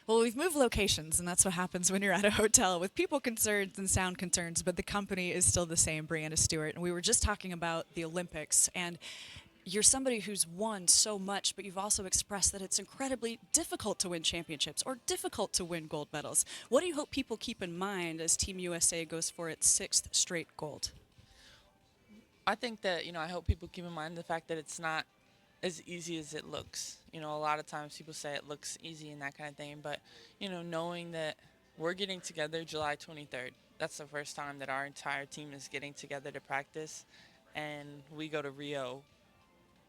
Well, we've moved locations, and that's what happens when you're at a hotel with people concerns and sound concerns, but the company is still the same, Breanna Stewart. And we were just talking about the Olympics, and you're somebody who's won so much, but you've also expressed that it's incredibly difficult to win championships or difficult to win gold medals. What do you hope people keep in mind as Team USA goes for its sixth straight gold? I think that, I hope people keep in mind the fact that it's not as easy as it looks. A lot of times people say it looks easy and that kind of thing, but, knowing that we're getting together July 23rd, that's the first time that our entire team is getting together to practice, and we go to Rio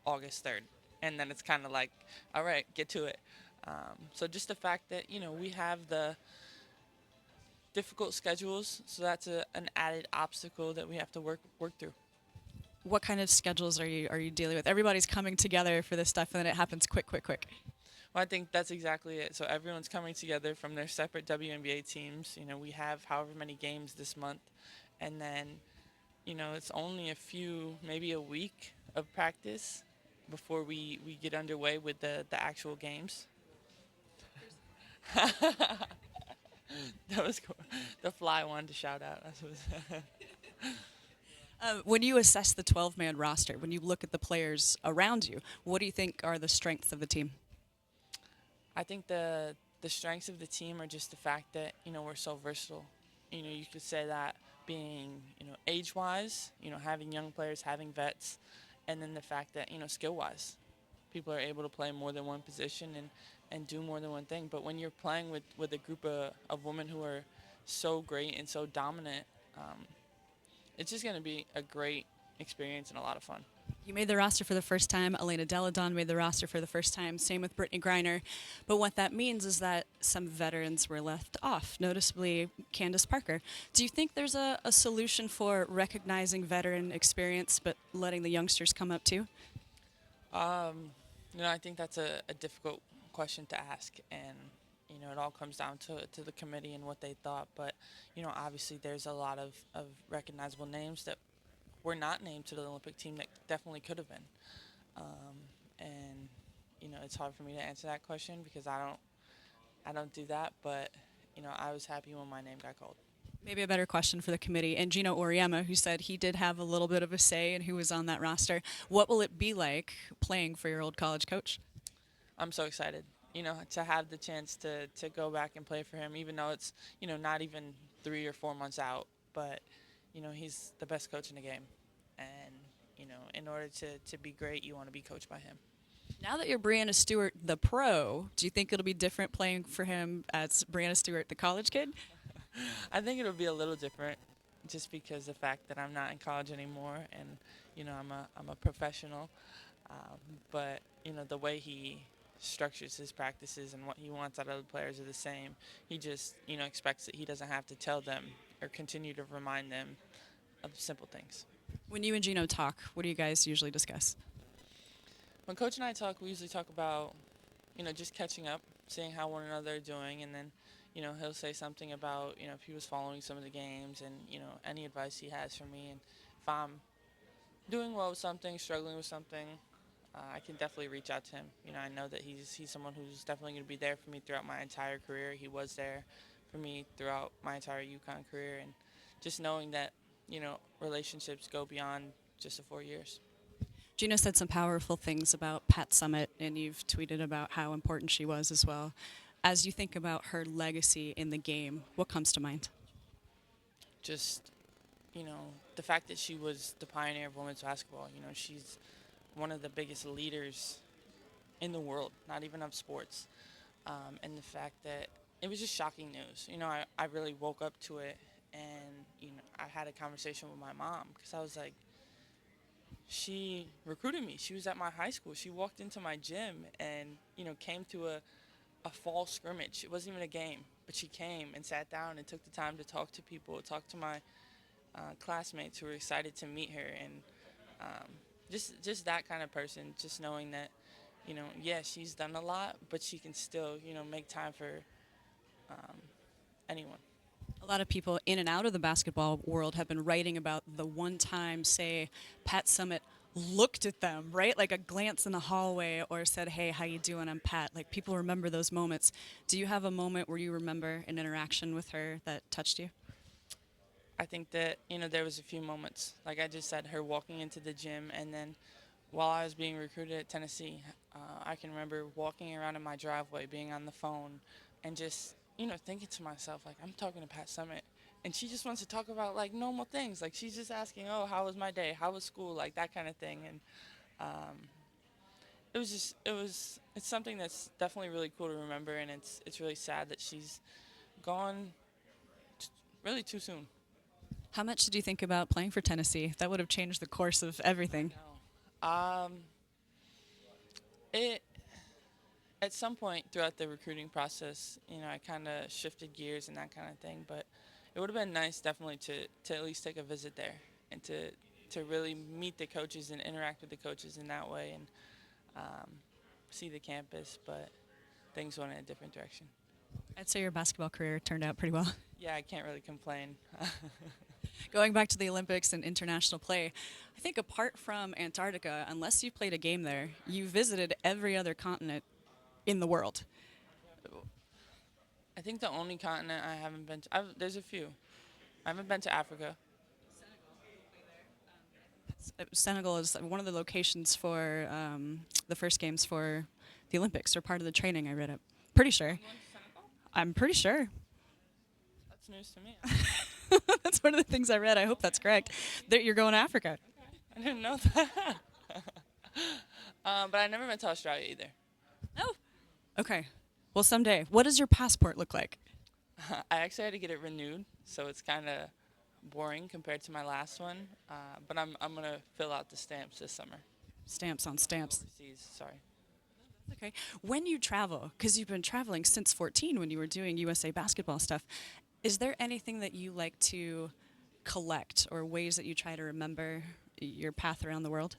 August 3rd. And then it's kind of like, all right, get to it. So just the fact that, we have the difficult schedules, so that's an added obstacle that we have to work through. What kind of schedules are you dealing with? Everybody's coming together for this stuff, and then it happens quick, quick, quick. Well, I think that's exactly it. So everyone's coming together from their separate WNBA teams. We have however many games this month, and then, it's only a few, maybe a week of practice before we get underway with the actual games. That was cool. The fly wanted to shout out. That's what When you assess the 12-man roster, when you look at the players around you, what do you think are the strengths of the team? I think the strengths of the team are just the fact that we're so versatile. You could say that being age wise, having young players, having vets, and then the fact that skill wise, people are able to play more than one position and do more than one thing. But when you're playing with a group of women who are so great and so dominant, it's just going to be a great experience and a lot of fun. You made the roster for the first time. Elena Deladon made the roster for the first time. Same with Brittany Griner. But what that means is that some veterans were left off, noticeably Candace Parker. Do you think there's a solution for recognizing veteran experience but letting the youngsters come up too? I think that's a difficult question to ask, and it all comes down to the committee and what they thought. But obviously, there's a lot of recognizable names that were not named to the Olympic team that definitely could have been. And it's hard for me to answer that question because I don't do that. But I was happy when my name got called. Maybe a better question for the committee. And Geno Oriema, who said he did have a little bit of a say in who was on that roster. What will it be like playing for your old college coach? I'm so excited, to have the chance to go back and play for him, even though it's, not even 3 or 4 months out. But, he's the best coach in the game. And, in order to be great, you want to be coached by him. Now that you're Breanna Stewart, the pro, do you think it'll be different playing for him as Breanna Stewart, the college kid? I think it'll be a little different just because the fact that I'm not in college anymore and, I'm a professional. But, the way he structures his practices and what he wants out of the players are the same. He just, expects that he doesn't have to tell them or continue to remind them of simple things. When you and Geno talk, what do you guys usually discuss? When Coach and I talk, we usually talk about, just catching up, seeing how one another are doing, and then, he'll say something about, if he was following some of the games and, any advice he has for me. And if I'm doing well with something, struggling with something, I can definitely reach out to him. I know that he's someone who's definitely going to be there for me throughout my entire career. He was there for me throughout my entire UConn career, and just knowing that relationships go beyond just the 4 years. Geno said some powerful things about Pat Summitt, and you've tweeted about how important she was as well. As you think about her legacy in the game, what comes to mind? Just the fact that she was the pioneer of women's basketball. She's one of the biggest leaders in the world, not even of sports. And the fact that it was just shocking news. I really woke up to it, and I had a conversation with my mom because I was like, she recruited me. She was at my high school. She walked into my gym and came to a fall scrimmage. It wasn't even a game, but she came and sat down and took the time to talk to people, talk to my classmates who were excited to meet her, and just that kind of person. Just knowing that yeah, she's done a lot, but she can still make time for anyone. A lot of people in and out of the basketball world have been writing about the one time, say, Pat Summitt looked at them, right? Like a glance in the hallway or said, "Hey, how you doing? I'm Pat." Like people remember those moments. Do you have a moment where you remember an interaction with her that touched you? I think that, there was a few moments, like I just said, her walking into the gym, and then while I was being recruited at Tennessee, I can remember walking around in my driveway, being on the phone, and just, thinking to myself, like, I'm talking to Pat Summitt, and she just wants to talk about, like, normal things. Like, she's just asking, oh, how was my day? How was school? Like, that kind of thing. And um, it's something that's definitely really cool to remember, and it's really sad that she's gone really too soon. How much did you think about playing for Tennessee? That would have changed the course of everything. No. It At some point throughout the recruiting process, I kind of shifted gears and that kind of thing. But it would have been nice, definitely, to at least take a visit there and to really meet the coaches and interact with the coaches in that way, and um, see the campus. But things went in a different direction. I'd say your basketball career turned out pretty well. Yeah, I can't really complain. Going back to the Olympics and international play, I think apart from Antarctica, unless you played a game there, you visited every other continent in the world. I think the only continent I haven't been to, there's a few. I haven't been to Africa. Senegal is one of the locations for the first games for the Olympics, or part of the training. I read it. Pretty sure. You went to Senegal? I'm pretty sure. That's news to me. That's one of the things I read. I hope that's correct. That you're going to Africa. I didn't know that. But I never been to Australia either. Oh. Okay. Well, someday. What does your passport look like? I actually had to get it renewed, so it's kind of boring compared to my last one. But I'm gonna fill out the stamps this summer. Stamps on stamps. Overseas, sorry. Okay. When you travel, because you've been traveling since 14 when you were doing USA basketball stuff, is there anything that you like to collect or ways that you try to remember your path around the world?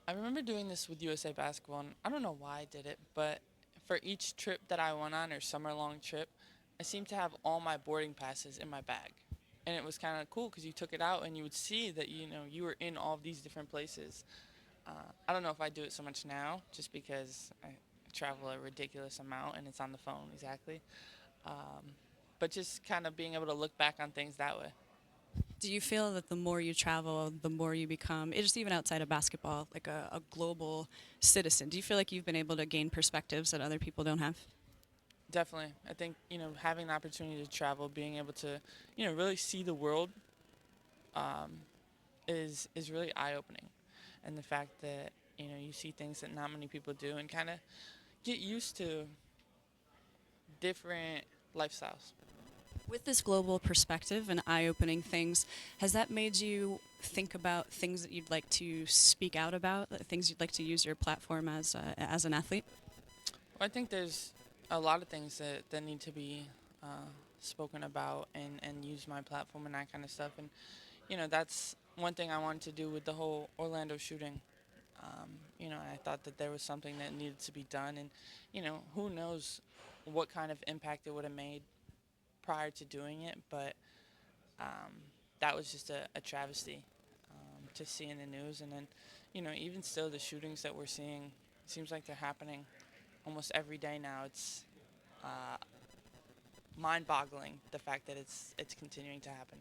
I remember doing this with USA basketball, and I don't know why I did it, but for each trip that I went on, or summer-long trip, I seemed to have all my boarding passes in my bag. And it was kind of cool because you took it out and you would see that, you were in all of these different places. I don't know if I do it so much now, just because I travel a ridiculous amount and it's on the phone, exactly. But just kind of being able to look back on things that way. Do you feel that the more you travel, the more you become, just even outside of basketball, like a global citizen? Do you feel like you've been able to gain perspectives that other people don't have? Definitely. I think, having the opportunity to travel, being able to, really see the world, is really eye-opening. And the fact that, you see things that not many people do, and kind of get used to different lifestyles. With this global perspective and eye-opening things, has that made you think about things that you'd like to speak out about, things you'd like to use your platform as an athlete? Well, I think there's a lot of things that need to be spoken about, and use my platform and that kind of stuff. And, that's one thing I wanted to do with the whole Orlando shooting. I thought that there was something that needed to be done, and, who knows what kind of impact it would have made prior to doing it, but that was just a travesty to see in the news. And then, even still, the shootings that we're seeing, it seems like they're happening almost every day now. It's mind-boggling, the fact that it's continuing to happen.